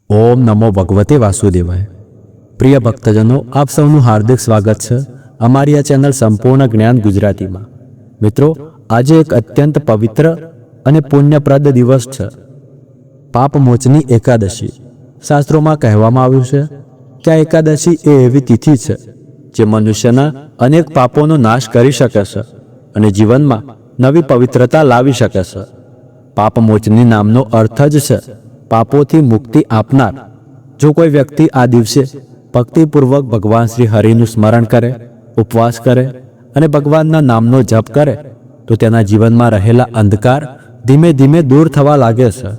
ઓમ નમો ભગવતે વાસુદેવાય। પ્રિય ભક્તજનો, આપ સૌનું હાર્દિક સ્વાગત છે અમારી આ ચેનલ સંપૂર્ણ જ્ઞાન ગુજરાતીમાં। મિત્રો, આજે એક અત્યંત પવિત્ર અને પુણ્યપ્રદ દિવસ છે, પાપમોચની એકાદશી। શાસ્ત્રોમાં કહેવામાં આવ્યું છે કે આ એકાદશી એ એવી તિથિ છે જે મનુષ્યના અનેક પાપોનો નાશ કરી શકે છે અને જીવનમાં નવી પવિત્રતા લાવી શકે છે। પાપમોચની નામનો અર્થ જ છે પાપોથી મુક્તિ આપનાર। જો કોઈ વ્યક્તિ આ દિવસે ભક્તિપૂર્વક ભગવાન શ્રી હરિનું સ્મરણ કરે, ઉપવાસ કરે અને ભગવાનના નામનો જપ કરે તો તેના જીવનમાં રહેલા અંધકાર ધીમે ધીમે દૂર થવા લાગે છે।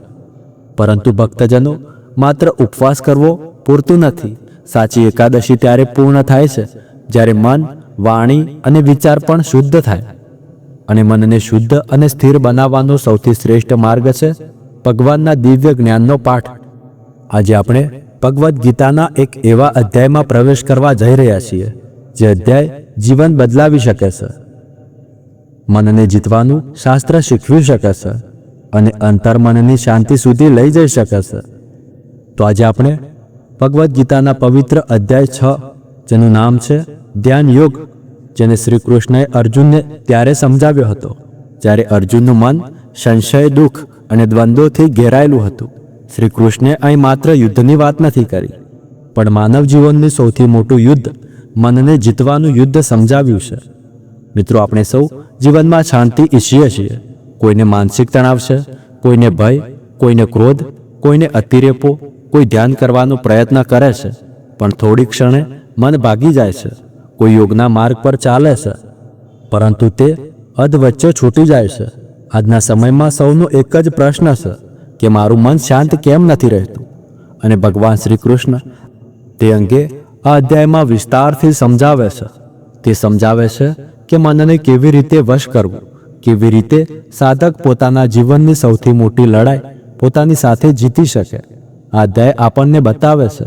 પરંતુ ભક્તજનો, માત્ર ઉપવાસ કરવો પૂરતું નથી। સાચી એકાદશી ત્યારે પૂર્ણ થાય છે જ્યારે મન, વાણી અને વિચાર પણ શુદ્ધ થાય। અને મનને શુદ્ધ અને સ્થિર બનાવવાનો સૌથી શ્રેષ્ઠ માર્ગ છે ભગવાનના દિવ્ય જ્ઞાનનો પાઠ। આજે આપણે ભગવદ્ ગીતાના એક એવા અધ્યાયમાં પ્રવેશ કરવા જઈ રહ્યા છીએ જે અધ્યાય જીવન બદલાવી શકે છે, મનને જીતવાનું શાસ્ત્ર શીખવી શકે છે અને અંતર્મનની શાંતિ સુધી લઈ જઈ શકે છે। તો આજે આપણે ભગવદ્ ગીતાના પવિત્ર અધ્યાય 6, જેનું નામ છે ધ્યાન યોગ, જેને શ્રી કૃષ્ણએ અર્જુનને ત્યારે સમજાવ્યો હતો જ્યારે અર્જુનનું મન સંશય, દુઃખ અને દ્વંદ્વોથી ઘેરાયેલું હતું। શ્રી કૃષ્ણે અહીં માત્ર યુદ્ધની વાત નથી કરી, પણ માનવ જીવનનું સૌથી મોટું યુદ્ધ, મનને જીતવાનું યુદ્ધ સમજાવ્યું છે। મિત્રો, આપણે સૌ જીવનમાં શાંતિ ઈચ્છીએ છીએ। કોઈને માનસિક તણાવ છે, કોઈને ભય, કોઈને ક્રોધ, કોઈને અતિરેપો, કોઈ ધ્યાન કરવાનો પ્રયત્ન કરે છે પણ થોડી ક્ષણે મન ભાગી જાય છે। કોઈ યોગના માર્ગ પર ચાલે છે પરંતુ તે અધવચ્ચે છૂટી જાય છે। આજના સમયમાં સૌનો એક જ પ્રશ્ન છે કે મારું મન શાંત કેમ નથી રહેતું? અને ભગવાન શ્રી કૃષ્ણ તે અંગે આ અધ્યાયમાં વિસ્તારથી સમજાવે છે। તે સમજાવે છે કે મનને કેવી રીતે વશ કરવું, કેવી રીતે સાધક પોતાના જીવનની સૌથી મોટી લડાઈ પોતાની સાથે જીતી શકે। આ અધ્યાય આપણને બતાવે છે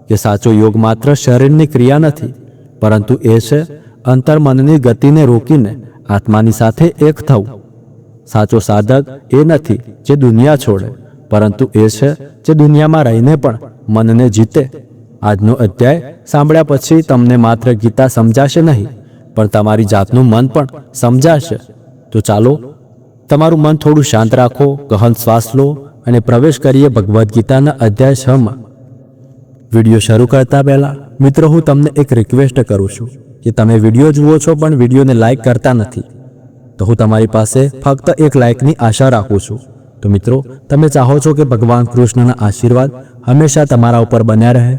કે સાચો યોગ માત્ર શરીરની ક્રિયા નથી, પરંતુ એ છે અંતર્મનની ગતિને રોકીને આત્માની સાથે એક થવું। સાચો સાધક એ નથી જે દુનિયા છોડે, પરંતુ એ છે જે દુનિયામાં રહીને પણ મનને જીતે। આજનો અધ્યાય સાંભળ્યા પછી તમને માત્ર ગીતા સમજાશે નહીં, પણ તમારી જાતનું મન પણ સમજાશે। તો ચાલો, તમારું મન થોડું શાંત રાખો, ગહન શ્વાસ લો અને પ્રવેશ કરીએ ભગવદ્ ગીતાના અધ્યાય 6માં। વિડીયો શરૂ કરતા પહેલાં મિત્રો, હું તમને એક રિક્વેસ્ટ કરું છું કે તમે વિડીયો જુઓ છો પણ વિડીયોને લાઇક કરતા નથી, તો હું તમારી પાસે ફક્ત એક લાઇકની આશા રાખું છું। તો મિત્રો, તમે ચાહો છો કે ભગવાન કૃષ્ણના આશીર્વાદ હંમેશા તમારા ઉપર બન્યા રહે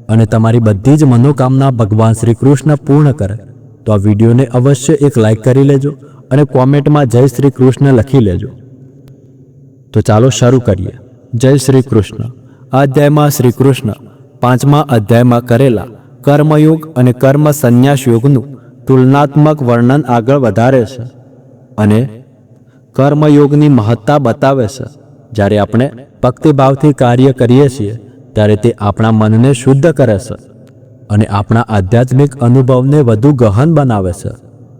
અને તમારી બધી જ મનોકામના ભગવાન શ્રી કૃષ્ણ પૂર્ણ કરે, તો આ વિડીયોને અવશ્ય એક લાઇક કરી લેજો અને કોમેન્ટમાં જય શ્રી કૃષ્ણ લખી લેજો। તો ચાલો શરૂ કરીએ। જય શ્રી કૃષ્ણ। આ અધ્યાયમાં શ્રી કૃષ્ણ 5મા અધ્યાયમાં કરેલા કર્મયોગ અને કર્મ સંન્યાસ યોગનું તુલનાત્મક વર્ણન આગળ વધારે છે અને કર્મયોગની મહત્તા બતાવે છે। જ્યારે આપણે ભક્તિભાવથી કાર્ય કરીએ છીએ ત્યારે તે આપણા મનને શુદ્ધ કરે છે અને આપણા આધ્યાત્મિક અનુભવને વધુ ગહન બનાવે છે।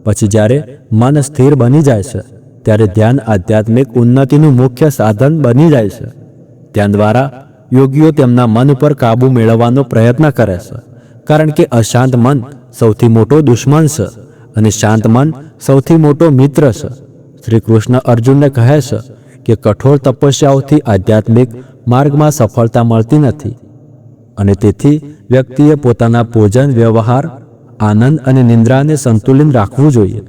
પછી જ્યારે મન સ્થિર બની જાય છે ત્યારે ધ્યાન આધ્યાત્મિક ઉન્નતિનું મુખ્ય સાધન બની જાય છે। ધ્યાન દ્વારા યોગીઓ તેમના મન પર કાબૂ મેળવવાનો પ્રયત્ન કરે છે, કારણ કે અશાંત મન સૌથી મોટો દુશ્મન છે અને શાંત મન સૌથી મોટો મિત્ર છે। શ્રી કૃષ્ણ અર્જુનને કહે છે કે કઠોર તપસ્યાઓથી આધ્યાત્મિક માર્ગમાં સફળતા મળતી નથી અને તેથી વ્યક્તિએ પોતાના ભોજન, વ્યવહાર, આનંદ અને નિંદ્રાને સંતુલિત રાખવું જોઈએ।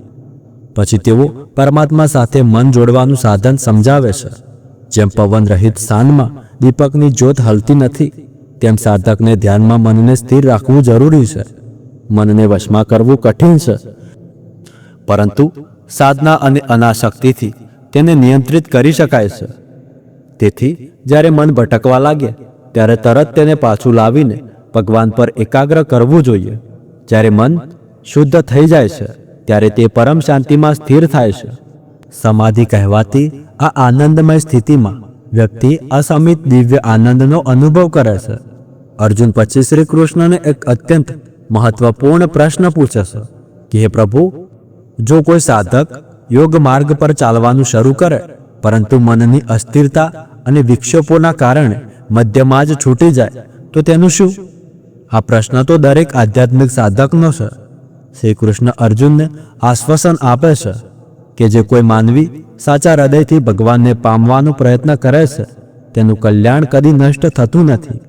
પછી તેઓ પરમાત્મા સાથે મન જોડવાનું સાધન સમજાવે છે। જેમ પવન રહિત સ્થાનમાં દીપકની જ્યોત હલતી નથી, તેમ સાધકને ધ્યાનમાં મનને સ્થિર રાખવું જરૂરી છે। મનને વશમાં કરવું કઠિન છે, પરંતુ સાધના અને અનાસક્તિથી તેને નિયંત્રિત કરી શકાય છે। તેથી જ્યારે મન ભટકવા લાગે ત્યારે તરત તેને પાછું લાવીને ભગવાન પર એકાગ્ર કરવું જોઈએ। જ્યારે મન શુદ્ધ થઈ જાય છે ત્યારે તે પરમ શાંતિમાં સ્થિર થાય છે। સમાધિ કહેવાતી આ આનંદમય સ્થિતિમાં વ્યક્તિ અસમિત દિવ્ય આનંદનો અનુભવ કરે છે। અર્જુન પછી શ્રી કૃષ્ણને એક અત્યંત મહત્વપૂર્ણ પ્રશ્ન પૂછે છે કે હે પ્રભુ, જો કોઈ સાધક યોગ માર્ગ પર ચાલવાનું શરૂ કરે પરંતુ મનની અસ્થિરતા અને વિક્ષેપોના કારણે મધ્યમાં જ છૂટી જાય તો તેનું શું? આ પ્રશ્ન તો દરેક આધ્યાત્મિક સાધકનો છે. શ્રી કૃષ્ણ અર્જુનને આશ્વાસન આપે છે કે જે કોઈ માનવી સાચા હૃદયથી ભગવાનને પામવાનો પ્રયત્ન કરે છે તેનું કલ્યાણ કદી નષ્ટ થતું નથી.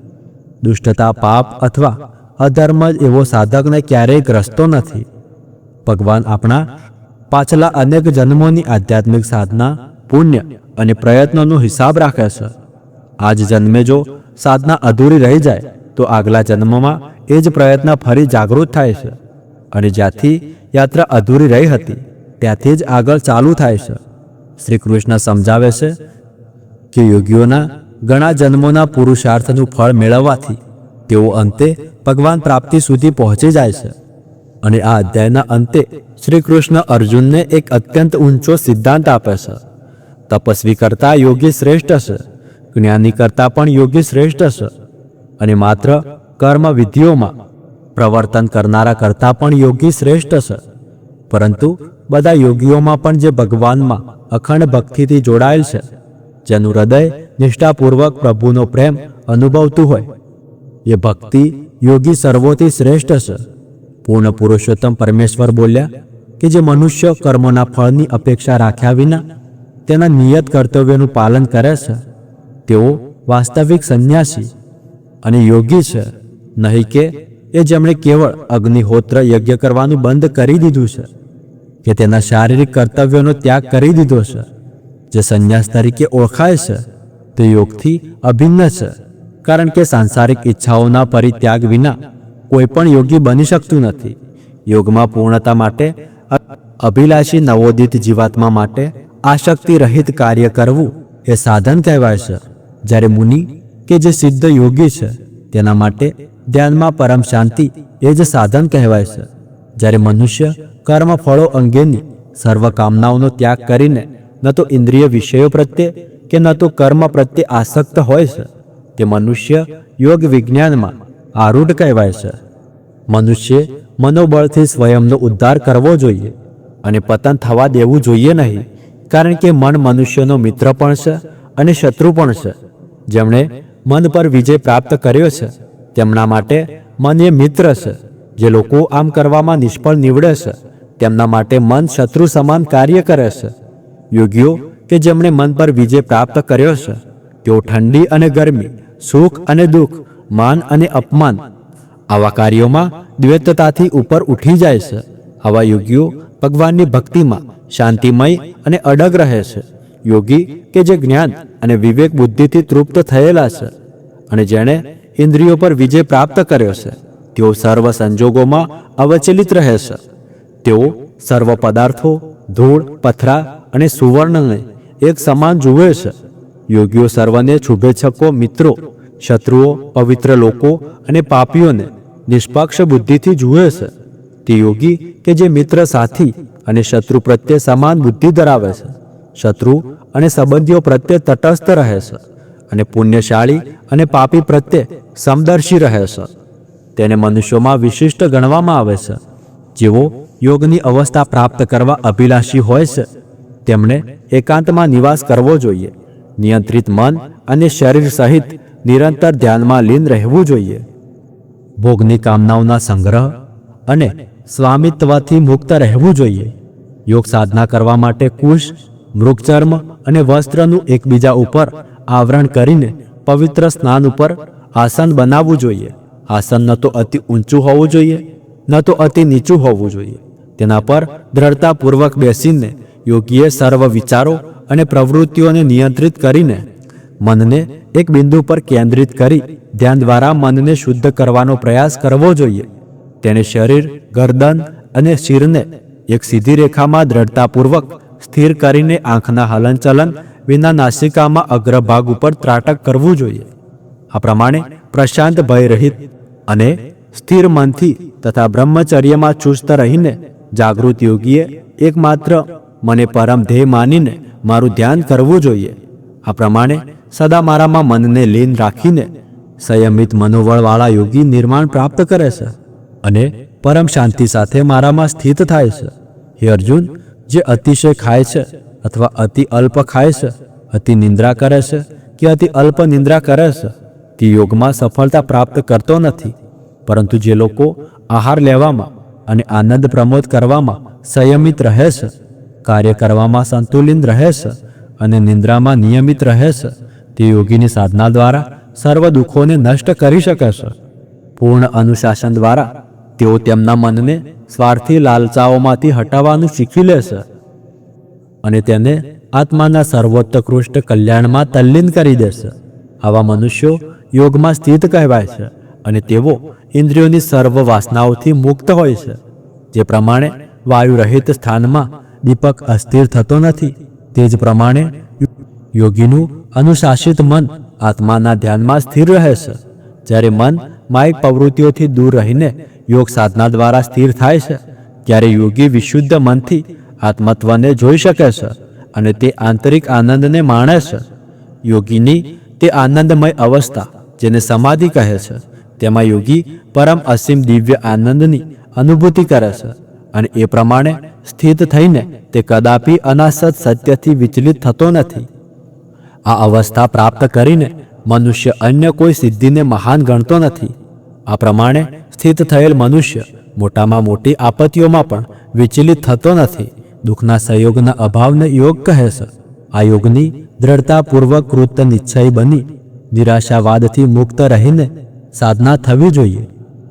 દુષ્ટતા, પાપ અથવા અધર્મ જ એવો સાધકને ક્યારેય ગ્રસતો નથી. ભગવાન આપણા પાછલા અનેક જન્મોની આધ્યાત્મિક સાધના, પુણ્ય અને પ્રયત્નોનો હિસાબ રાખે છે. આજ જન્મે જો સાધના અધૂરી રહી જાય તો આગલા જન્મમાં એ જ પ્રયત્ન ફરી જાગૃત થાય છે અને જ્યાંથી યાત્રા અધૂરી રહી હતી ત્યાંથી જ આગળ ચાલુ થાય છે. શ્રી કૃષ્ણ સમજાવે છે કે યોગીઓના ઘણા જન્મોના પુરુષાર્થનું ફળ મેળવવાથી તેઓ અંતે ભગવાન પ્રાપ્તિ સુધી પહોંચી જાય છે. અને આ અધ્યાયના અંતે શ્રી કૃષ્ણ અર્જુનને એક અત્યંત ઊંચો સિદ્ધાંત આપે છે. તપસ્વી કરતાં યોગી શ્રેષ્ઠ છે, જ્ઞાની કરતાં પણ યોગી શ્રેષ્ઠ છે, અને માત્ર કર્મ વિધિઓમાં પ્રવર્તન કરનારા કરતાં પણ યોગી શ્રેષ્ઠ છે. પરંતુ બધા યોગીઓમાં પણ જે ભગવાનમાં અખંડ ભક્તિથી જોડાયેલ છે, જેનું હૃદય નિષ્ઠાપૂર્વક પ્રભુનો પ્રેમ અનુભવતું હોય, એ ભક્તિ યોગી સર્વોથી શ્રેષ્ઠ છે. પૂર્ણ પુરુષોત્તમ પરમેશ્વર બોલ્યા કે જે મનુષ્ય કર્મોના ફળની અપેક્ષા રાખ્યા વિના તેના નિયત કર્તવ્યોનું પાલન કરે છે તેઓ વાસ્તવિક સંન્યાસી અને યોગી છે, નહીં કે એ જેમણે કેવળ અગ્નિહોત્ર યજ્ઞ કરવાનું બંધ કરી દીધું છે કે તેના શારીરિક કર્તવ્યોનો ત્યાગ કરી દીધો છે. જે સંન્યાસ તરીકે ઓળખાય છે તે યોગથી અભિન્ન છે, કારણ કે સાંસારિક ઈચ્છાઓના પરિત્યાગ વિના કોઈ પણ યોગી બની શકતું નથી. યોગમાં પૂર્ણતા માટે અભિલાષી નવોદિત જીવાત્મા માટે આસક્તિ રહિત કાર્ય કરવું એ સાધન કહેવાય છે. જ્યારે મુનિ કે જે સિદ્ધ યોગી છે તેના માટે ધ્યાનમાં પરમ શાંતિ એ જ સાધન કહેવાય છે. જ્યારે મનુષ્ય કર્મ ફળો અંગેની સર્વ કામનાઓનો ત્યાગ કરીને ન તો ઇન્દ્રિય વિષયો પ્રત્યે કે ન તો કર્મ પ્રત્યે આસક્ત હોય છે તે મનુષ્ય યોગ વિજ્ઞાનમાં આરૂઢ કહેવાય છે. મનુષ્ય મનોબળથી સ્વયંનો ઉદ્ધાર કરવો જોઈએ અને પતન થવા દેવું જોઈએ નહીં, કારણ કે મન મનુષ્યનો મિત્ર પણ છે અને શત્રુ પણ છે. જેમણે મન પર વિજય પ્રાપ્ત કર્યો છે તેમના માટે મન એ મિત્ર છે. જે લોકો આમ કરવામાં નિષ્ફળ નીવડે છે તેમના માટે મન શત્રુ સમાન કાર્ય કરે છે. યોગીઓ કે જેમણે મન પર વિજય પ્રાપ્ત કર્યો છે તેઓ ઠંડી અને ગરમી, સુખ અને દુઃખ, માન અને અપમાન આવા કાર્યોમાં દ્વૈતતાથી ઉપર ઉઠી જાય છે. આવા યોગીઓ ભગવાનની ભક્તિમાં શાંતિમય અને અડગ રહે છે. યોગી કે જે જ્ઞાન અને વિવેક બુદ્ધિથી તૃપ્ત થયેલા છે અને જેણે ઇન્દ્રિયો પર વિજય પ્રાપ્ત કર્યો છે તેઓ સર્વ સંજોગોમાં અવચલિત રહે છે. તેઓ સર્વ પદાર્થો, ધૂળ, પથરા અને સુવર્ણને એક સમાન જુએ છે. યોગીઓ સર્વને શુભેચ્છકો, મિત્રો, શત્રુઓ, પવિત્ર લોકો અને પાપીઓને નિષ્પક્ષ બુદ્ધિથી જુએ છે. તે યોગી કે જે મિત્ર, સાથી અને શત્રુ પ્રત્યે સમાન બુદ્ધિ ધરાવે છે, શત્રુ અને સંબંધીઓ પ્રત્યે તટસ્થ રહે છે અને પુણ્યશાળી અને પાપી પ્રત્યે સમદર્શી રહે છે. તેને મનુષ્યોમાં વિશિષ્ટ ગણવામાં આવે છે. જેઓ યોગની અવસ્થા પ્રાપ્ત કરવા અભિલાષી હોય છે તેમણે એકાંતમાં નિવાસ કરવો જોઈએ. નિયંત્રિત મન અને શરીર સહિત નિરંતર ધ્યાનમાં લીન રહેવું જોઈએ. ભોગની કામનાઓના સંગ્રહ અને સ્વામિત્વથી મુક્ત રહેવું જોઈએ. યોગ સાધના કરવા માટે કુશ, મૃગચર્મ અને વસ્ત્રનું એકબીજા ઉપર આવરણ કરીને પવિત્ર સ્નાન ઉપર આસન બનાવવું જોઈએ. આસન ન તો અતિ ઊંચું હોવું જોઈએ ન તો અતિ નીચું હોવું જોઈએ. તેના પર દ્રઢતાપૂર્વક બેસીને યોગીએ સર્વ વિચારો અને પ્રવૃત્તિઓને નિયંત્રિત કરીને મનને એક બિંદુ પર કેન્દ્રિત કરી ધ્યાન દ્વારા મનને શુદ્ધ કરવાનો પ્રયાસ કરવો જોઈએ. તેને શરીર, ગરદન અને શિરને એક સીધી રેખામાં દ્રઢતાપૂર્વક સ્થિર કરીને આંખના હલનચલન વિના નાસિકામાં અગ્રભાગ ઉપર ત્રાટક કરવું જોઈએ. આ પ્રમાણે પ્રશાંત, ભયરહિત અને સ્થિર મનથી તથા બ્રહ્મચર્યમાં ચુસ્ત રહીને જાગૃત યોગીએ એકમાત્ર મને પરમ ધ્યેય માનીને મારું ધ્યાન કરવું જોઈએ. આ પ્રમાણે સદા મારામાં મનને લીન રાખીને સંયમિત મનોબળવાળા યોગી નિર્માણ પ્રાપ્ત કરે છે અને પરમ શાંતિ સાથે મારામાં સ્થિત થાય છે. હે અર્જુન, જે અતિશય ખાય છે અથવા અતિ અલ્પ ખાય છે, અતિ નિંદ્રા કરે છે કે અતિ અલ્પ નિંદ્રા કરે છે તે યોગમાં સફળતા પ્રાપ્ત કરતો નથી, પરંતુ જે લોકો આહાર લેવામાં અને આનંદ પ્રમોદ કરવામાં સંયમિત રહે છે, કાર્ય કરવામાં સંતુલિત રહે છે અને નિંદ્રામાં નિયમિત રહે છે, તે યોગીની સાધના દ્વારા સર્વ દુઃખોને નષ્ટ કરી શકે છે. પૂર્ણ અનુશાસન દ્વારા તેઓ તેમના મનને સ્વાર્થી લાલચાઓમાંથી હટાવવાનું શીખી લે છે અને તેને આત્માના સર્વોત્કૃષ્ટ કલ્યાણમાં તલ્લીન કરી દેશે. આવા મનુષ્યો યોગમાં સ્થિત કહેવાય છે અને તેઓ ઇન્દ્રિયોની સર્વ વાસનાઓથી મુક્ત હોય છે. જે પ્રમાણે વાયુ રહિત સ્થાનમાં દીપક અસ્થિર થતો નથી, તે જ પ્રમાણે યોગીનું અનુશાસિત મન આત્માના ધ્યાનમાં સ્થિર રહે છે. જ્યારે મન માયિક પ્રવૃત્તિઓથી દૂર રહીને યોગ સાધના દ્વારા સ્થિર થાય છે, ત્યારે યોગી વિશુદ્ધ મનથી આત્મત્વને જોઈ શકે છે અને તે આંતરિક આનંદને માણે છે. યોગીની તે આનંદમય અવસ્થા, જેને સમાધિ કહે છે, તેમાં યોગી પરમ અસીમ દિવ્ય આનંદની અનુભૂતિ કરે છે અને એ પ્રમાણે સ્થિત થઈને તે કદાપી અનાસત સત્યથી વિચલિત થતો નથી. આ અવસ્થા પ્રાપ્ત કરીને મનુષ્ય અન્ય કોઈ સિદ્ધિને મહાન ગણતો નથી. આ પ્રમાણે સ્થિત થયેલ મનુષ્ય મોટામાં મોટી આપત્તિઓમાં પણ વિચલિત થતો નથી. દુઃખના સંયોગના અભાવને યોગ કહે છે. આ યોગની દ્રઢતાપૂર્વક કૃત નિશ્ચય બની નિરાશાવાદથી મુક્ત રહીને સાધના થવી જોઈએ.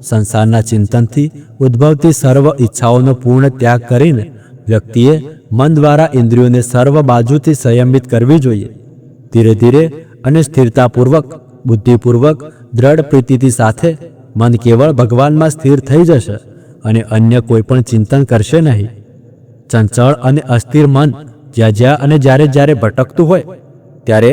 સંસારના ચિંતનથી ઉદ્ભવતી સર્વ ઈચ્છાઓનો પૂર્ણ ત્યાગ કરીને વ્યક્તિએ મન દ્વારા ઇન્દ્રિયોને સર્વ બાજુથી સંયમિત કરવી જોઈએ. ધીરે ધીરે અને સ્થિરતાપૂર્વક, બુદ્ધિપૂર્વક, દ્રઢ પ્રીતિથી સાથે મન કેવળ ભગવાનમાં સ્થિર થઈ જશે અને અન્ય કોઈ પણ ચિંતન કરશે નહીં. ચંચળ અને અસ્થિર મન જ્યાં જ્યાં અને જ્યારે જ્યારે ભટકતું હોય ત્યારે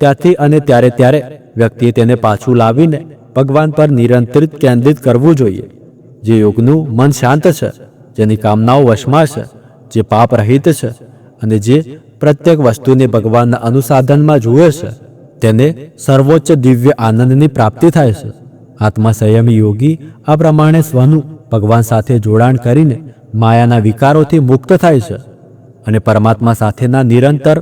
ત્યાંથી અને ત્યારે વ્યક્તિએ તેને પાછું લાવીને ભગવાન પર નિરંતરિત કેન્દ્રિત કરવું જોઈએ. જે યોગનું મન શાંત છે, જેની કામનાઓ વશમાં છે, જે પાપ રહિત છે અને જે પ્રત્યેક વસ્તુને ભગવાનના અનુસાધનમાં જુએ છે, તેને સર્વોચ્ચ દિવ્ય આનંદની પ્રાપ્તિ થાય છે. આત્મા સંયમી યોગી આ પ્રમાણે સ્વનું ભગવાન સાથે જોડાણ કરીને માયાના વિકારોથી મુક્ત થાય છે અને પરમાત્મા સાથેના નિરંતર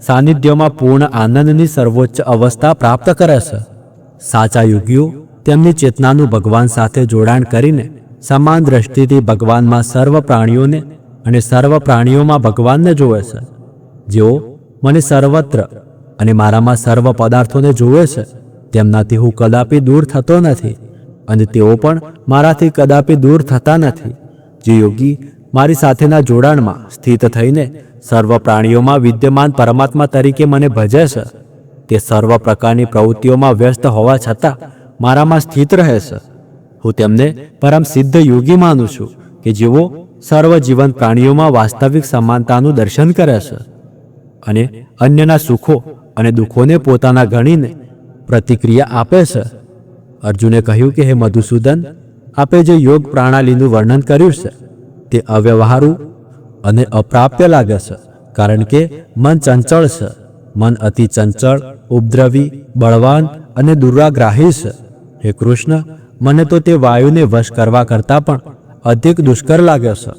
સાનિધ્યમાં પૂર્ણ આનંદની સર્વોચ્ચ અવસ્થા પ્રાપ્ત કરે છે. સાચા યોગીઓ તેમની ચેતનાનું ભગવાન સાથે જોડાણ કરીને સમાન દ્રષ્ટિથી ભગવાનમાં સર્વ પ્રાણીઓને અને સર્વ પ્રાણીઓમાં ભગવાનને જોવે છે. જેઓ મને સર્વત્ર અને મારામાં સર્વ પદાર્થોને જોવે છે, તેમનાથી હું કદાપી દૂર થતો નથી અને તેઓ પણ મારાથી કદાપી દૂર થતા નથી. જે યોગી મારી સાથેના જોડાણમાં સ્થિત થઈને સર્વ પ્રાણીઓમાં વિદ્યમાન પરમાત્મા તરીકે મને ભજે છે, તે સર્વ પ્રકારની પ્રવૃત્તિઓમાં વ્યસ્ત હોવા છતાં મારામાં સ્થિત રહે છે. હું તેમને પરમ સિદ્ધ યોગી માનું છું કે જેઓ સર્વ જીવંત પ્રાણીઓમાં વાસ્તવિક સમાનતાનું દર્શન કરે છે અને અન્યના સુખો અને દુઃખોને પોતાના ગણીને પ્રતિક્રિયા આપે છે. અર્જુને કહ્યું કે હે મધુસૂદન, આપે જે યોગ પ્રણાલીનું વર્ણન કર્યું છે તે અવ્યવહારુ અને અપ્રાપ્ય લાગે છે, કારણ કે મન ચંચળ છે. મન અતિ ચંચળ, ઉપદ્રવી, બળવાન અને દુરાગ્રાહી છે. હે કૃષ્ણ, મને તો તે વાયુને વશ કરવા કરતાં પણ અધિક દુષ્કર લાગે છે.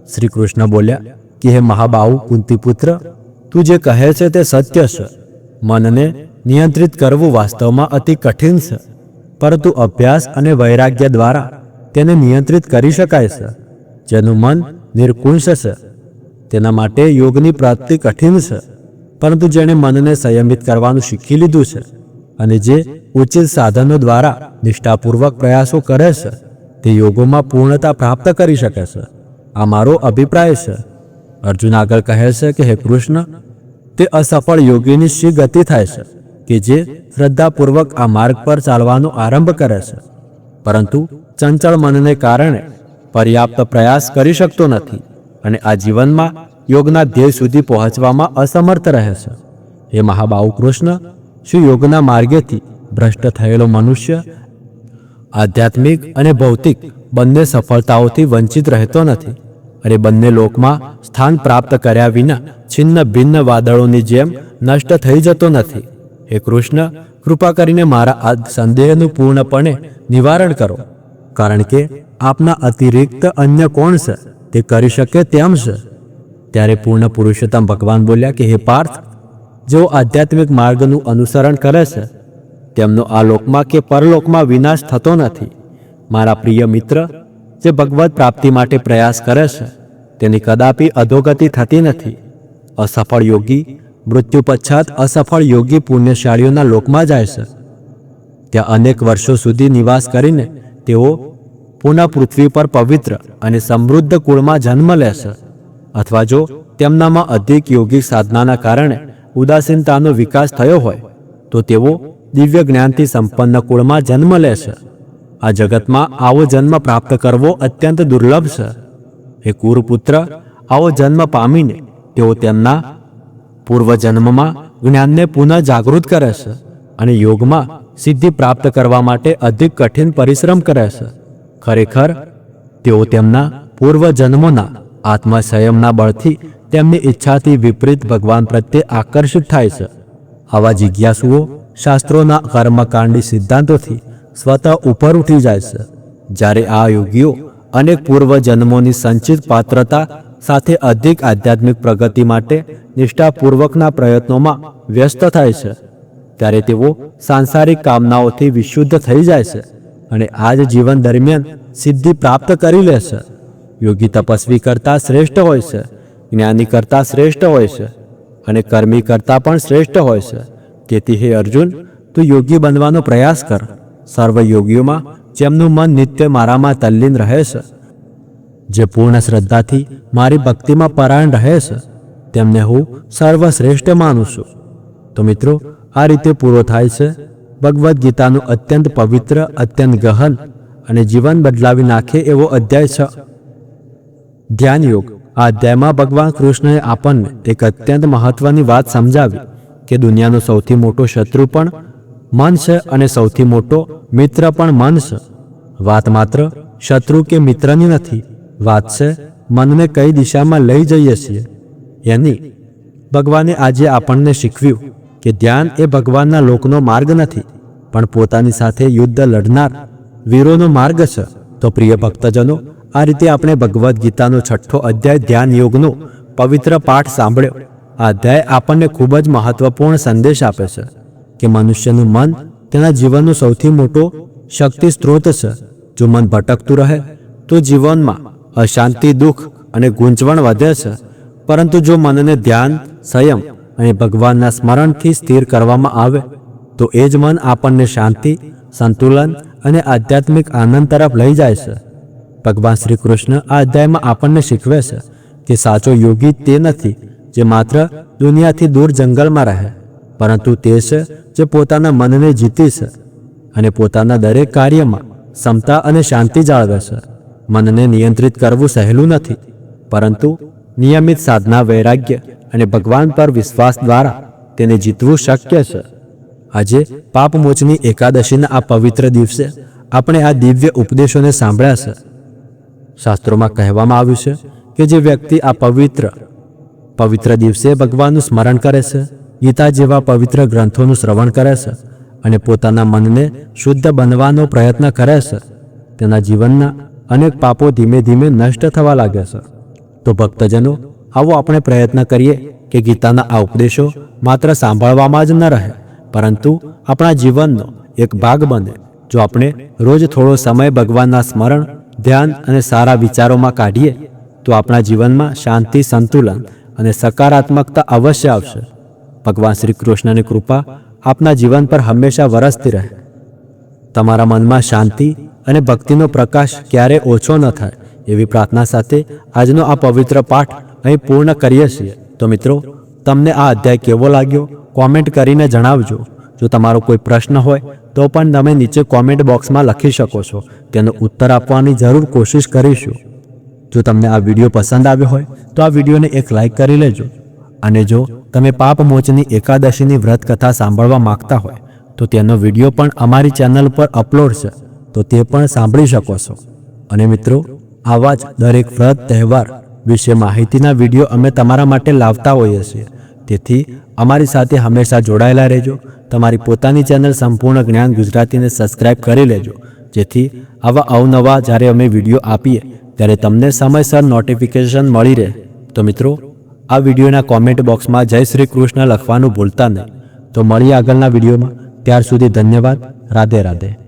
શ્રી કૃષ્ણ બોલ્યા કે હે મહાબાહુ કુંતીપુત્ર, તું જે કહે છે તે સત્ય છે. મનને નિયંત્રિત કરવું વાસ્તવમાં અતિ કઠિન છે, પરંતુ અભ્યાસ અને વૈરાગ્ય દ્વારા તેને નિયંત્રિત કરી શકાય છે. જેનું મન નિર્કુંશ છે તેના માટે યોગની પ્રાપ્તિ કઠિન છે, પરંતુ જેણે મનને સંયમિત કરવાનું શીખી લીધું છે અને જે ઉચિત સાધનો દ્વારા નિષ્ઠાપૂર્વક પ્રયાસો કરે છે, તે યોગોમાં પૂર્ણતા પ્રાપ્ત કરી શકે છે. આ મારો અભિપ્રાય છે. અર્જુન આગળ કહે છે કે હે કૃષ્ણ, તે અસફળ યોગીની શી ગતિ થાય છે કે જે શ્રદ્ધાપૂર્વક આ માર્ગ પર ચાલવાનો આરંભ કરે છે, પરંતુ ચંચળ મનને કારણે પર્યાપ્ત પ્રયાસ કરી શકતો નથી અને આ જીવનમાં યોગના ધ્યેય સુધી પહોંચવામાં અસમર્થ રહે છે. હે મહાબાહુ કૃષ્ણ, શું યોગના માર્ગેથી ભ્રષ્ટ થયેલો મનુષ્ય આધ્યાત્મિક અને ભૌતિક બંને સફળતાઓથી વંચિત રહેતો નથી અને બંને લોકમાં સ્થાન પ્રાપ્ત કર્યા વિના છિન્ન ભિન્ન વાદળોની જેમ નષ્ટ થઈ જતો નથી? હે કૃષ્ણ, કૃપા કરીને મારા આ સંદેહનું પૂર્ણપણે નિવારણ કરો, કારણ કે આપના અતિરિક્ત અન્ય કોણ છે તે કરી શકે તેમ છે. ત્યારે પૂર્ણ પુરુષોત્તમ ભગવાન બોલ્યા કે હે પાર્થ, જેઓ આધ્યાત્મિક માર્ગનું અનુસરણ કરે છે તેમનો આ લોકમાં કે પરલોકમાં વિનાશ થતો નથી. મારા પ્રિય મિત્ર, જે ભગવત પ્રાપ્તિ માટે પ્રયાસ કરે છે તેની કદાપી અધોગતિ થતી નથી. અસફળ યોગી મૃત્યુ પશ્ચાત અસફળ યોગી પુણ્યશાળીઓના લોકમાં જાય છે. ત્યાં અનેક વર્ષો સુધી નિવાસ કરીને તેઓ પુનઃ પૃથ્વી પર પવિત્ર અને સમૃદ્ધ કુળમાં જન્મ લે છે. અથવા જો તેમનામાં અધિક યોગિક સાધનાના કારણે ઉદાસીનતાનો વિકાસ થયો હોય તો તેઓ દિવ્ય જ્ઞાનથી સંપન્ન કુળમાં જન્મ લે છે. આ જગતમાં આવો જન્મ પ્રાપ્ત કરવો અત્યંત દુર્લભ છે. હે કુરુપુત્ર, આવો જન્મ પામીને તેઓ તેમના પૂર્વજન્મમાં જ્ઞાનને પુનઃ જાગૃત કરે છે અને યોગમાં સિદ્ધિ પ્રાપ્ત કરવા માટે અધિક કઠિન પરિશ્રમ કરે છે. ખરેખર તેઓ તેમના પૂર્વજન્મોના આત્મસંયમના બળથી તેમની ઈચ્છાથી વિપરીત ભગવાન પ્રત્યે આકર્ષિત થાય છે. આવા જિજ્ઞાસુઓ શાસ્ત્રોના કર્મકાંડી સિદ્ધાંતોથી સ્વતઃ ઉપર ઉઠી જાય છે. જ્યારે આ યોગીઓ અનેક પૂર્વજન્મોની સંચિત પાત્રતા સાથે અધિક આધ્યાત્મિક પ્રગતિ માટે નિષ્ઠાપૂર્વકના પ્રયત્નોમાં વ્યસ્ત થાય છે, ત્યારે તેઓ સાંસારિક કામનાઓથી વિશુદ્ધ થઈ જાય છે અને આ જ જીવન દરમિયાન સિદ્ધિ પ્રાપ્ત કરી લે છે. યોગી તપસ્વી કરતાં શ્રેષ્ઠ હોય છે, જ્ઞાની કરતાં શ્રેષ્ઠ હોય છે અને કર્મી કરતાં પણ શ્રેષ્ઠ હોય છે. તેથી હે અર્જુન, તું યોગી બનવાનો પ્રયાસ કર. સર્વ યોગીઓમાં જેમનું મન નિત્ય મારામાં તલ્લીન રહે છે, જે પૂર્ણ શ્રદ્ધાથી મારી ભક્તિમાં પરાયણ રહે છે, તેમને હું સર્વશ્રેષ્ઠ માનું છું. તો મિત્રો, આ રીતે પૂરો થાય છે ભગવદ્ ગીતાનું અત્યંત પવિત્ર, અત્યંત ગહન અને જીવન બદલાવી નાખે એવો અધ્યાય 6, ધ્યાન યોગ. આ અધ્યાયમાં ભગવાન કૃષ્ણએ આપણને એક અત્યંત મહત્વની વાત સમજાવી કે દુનિયાનો સૌથી મોટો શત્રુ પણ મન છે અને સૌથી મોટો મિત્ર પણ મન છે. વાત માત્ર શત્રુ કે મિત્રની નથી, વાત છે મનને કઈ દિશામાં લઈ જઈએ છીએ એની. ભગવાને આજે આપણને શીખવ્યું કે ધ્યાન એ ભગવાનના લોકનો માર્ગ નથી, પણ પોતાની સાથે યુદ્ધ લડનાર વીરોનો માર્ગ છે. તો પ્રિય ભક્તજનો, આ રીતે આપણે ભગવદ્ ગીતાનો 6થો અધ્યાય ધ્યાન યોગનો પવિત્ર પાઠ સાંભળ્યો. આ અધ્યાય આપણને ખૂબ જ મહત્વપૂર્ણ સંદેશ આપે છે કે મનુષ્યનું મન તેના જીવનનો સૌથી મોટો શક્તિ સ્ત્રોત છે. જો મન ભટકતું રહે તો જીવનમાં અશાંતિ, દુઃખ અને ગૂંચવણ વધે છે. પરંતુ જો મનને ધ્યાન, સંયમ અને ભગવાનના સ્મરણથી સ્થિર કરવામાં આવે તો એ જ મન આપણને શાંતિ, સંતુલન અને આધ્યાત્મિક આનંદ તરફ લઈ જાય છે. ભગવાન શ્રી કૃષ્ણ આ અધ્યાયમાં આપણને શીખવે છે કે સાચો યોગી તે નથી જે માત્ર દુનિયાથી દૂર જંગલમાં રહે, પરંતુ તે છે જે પોતાના મનને જીતી છે અને પોતાના દરેક કાર્યમાં સમતા અને શાંતિ જાળવે છે. મનને નિયંત્રિત કરવું સહેલું નથી, પરંતુ નિયમિત સાધના, વૈરાગ્ય અને ભગવાન પર વિશ્વાસ દ્વારા તેને જીતવું શક્ય છે. આજે પાપમોચની એકાદશીના આ પવિત્ર દિવસે આપણે આ દિવ્ય ઉપદેશોને સાંભળ્યા છે. શાસ્ત્રોમાં કહેવામાં આવ્યું છે કે જે વ્યક્તિ આ પવિત્ર દિવસે ભગવાનનું સ્મરણ કરે છે, ગીતા જેવા પવિત્ર ગ્રંથોનું શ્રવણ કરે છે અને પોતાના મનને શુદ્ધ બનવાનો પ્રયત્ન કરે છે, તેના જીવનના અનેક પાપો ધીમે ધીમે નષ્ટ થવા લાગે છે. તો ભક્તજનો, આવો આપણે પ્રયત્ન કરીએ કે ગીતાના આ ઉપદેશો માત્ર સાંભળવામાં જ ન રહે, પરંતુ આપણા જીવનનો એક ભાગ બને. જો આપણે રોજ થોડો સમય ભગવાનના સ્મરણ, ધ્યાન અને સારા વિચારોમાં કાઢીએ તો આપણા જીવનમાં શાંતિ, સંતુલન અને સકારાત્મકતા અવશ્ય આવશે. ભગવાન શ્રી કૃષ્ણની કૃપા આપના જીવન પર હંમેશા વરસતી રહે. તમારા મનમાં શાંતિ અને ભક્તિનો પ્રકાશ ક્યારે ઓછો ન થાય એવી પ્રાર્થના સાથે આજનો આ પવિત્ર પાઠ અહીં પૂર્ણ કરીએ છીએ. તો મિત્રો, તમને આ અધ્યાય કેવો લાગ્યો કોમેન્ટ કરીને જણાવજો. જો તમારો કોઈ પ્રશ્ન હોય તો પણ તમે નીચે કોમેન્ટ બોક્સમાં લખી શકો છો. તેનો ઉત્તર આપવાની જરૂર કોશિશ કરીશું. જો તમને આ વિડીયો પસંદ આવ્યો હોય તો આ વિડીયોને એક લાઈક કરી લેજો. અને જો તમે પાપમોચની એકાદશીની વ્રત કથા સાંભળવા માંગતા હોય તો તેનો વિડીયો પણ અમારી ચેનલ પર અપલોડ છે, તો તે પણ સાંભળી શકો છો. અને મિત્રો, આવા જ દરેક વ્રત, તહેવાર વિશે માહિતીના વિડીયો અમે તમારા માટે લાવતા હોઈએ છીએ. તેથી અમારી સાથે હંમેશા જોડાયેલા રહેજો. તમારી પોતાની ચેનલ સંપૂર્ણ જ્ઞાન ગુજરાતીને સબસ્ક્રાઇબ કરી લેજો, જેથી આવા અવનવા જ્યારે અમે વિડીયો આપીએ ત્યારે તમને સમયસર નોટિફિકેશન મળી રહે. તો મિત્રો, આ વિડીયોના કોમેન્ટ બોક્સમાં જય શ્રી કૃષ્ણ લખવાનું ભૂલતા નહીં. તો મળીએ આગળના વિડીયોમાં. ત્યાર સુધી ધન્યવાદ. રાધે રાધે.